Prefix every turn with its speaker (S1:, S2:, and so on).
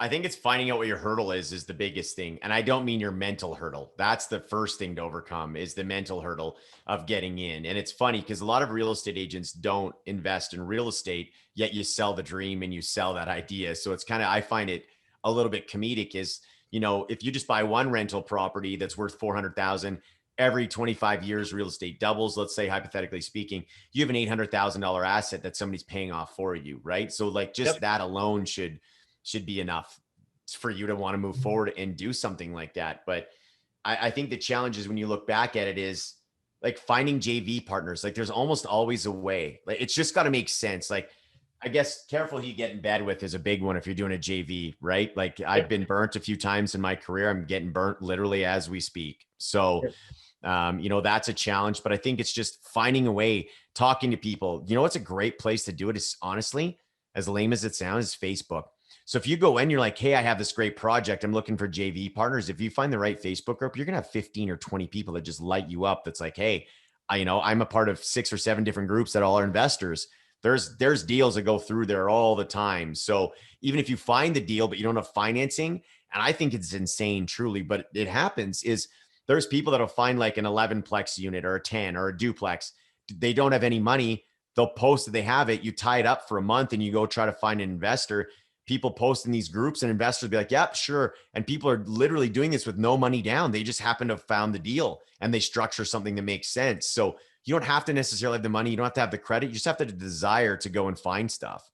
S1: I think it's finding out what your hurdle is the biggest thing. And I don't mean your mental hurdle. That's the first thing to overcome is the mental hurdle of getting in. And it's funny because a lot of real estate agents don't invest in real estate, yet you sell the dream and you sell that idea. So it's kind of, I find it a little bit comedic is, if you just buy one rental property that's worth 400,000 every 25 years, real estate doubles, let's say, hypothetically speaking, you have an $800,000 asset that somebody's paying off for you. Right. So like just
S2: Yep.
S1: that alone should be enough for you to want to move forward and do something like that. But I think the challenge is when you look back at it is like finding JV partners. Like there's almost always a way. Like it's just got to make sense. Like I guess careful who you get in bed with is a big one if you're doing a JV, right? Like I've
S2: Yep.
S1: been burnt a few times in my career. I'm getting burnt literally as we speak. So,
S2: Yep.
S1: that's a challenge, but I think it's just finding a way, talking to people. What's a great place to do it is honestly, as lame as it sounds, is Facebook. So if you go in, you're like, hey, I have this great project. I'm looking for JV partners. If you find the right Facebook group, you're going to have 15 or 20 people that just light you up. That's like, hey, I'm a part of 6 or 7 different groups that all are investors. There's deals that go through there all the time. So even if you find the deal, but you don't have financing, and I think it's insane, truly, but it happens is there's people that'll find like an 11-plex unit or a 10 or a duplex. They don't have any money. They'll post that they have it. You tie it up for a month and you go try to find an investor. People post in these groups and investors will be like, yep, sure. And people are literally doing this with no money down. They just happen to have found the deal and they structure something that makes sense. So you don't have to necessarily have the money. You don't have to have the credit. You just have to have the desire to go and find stuff.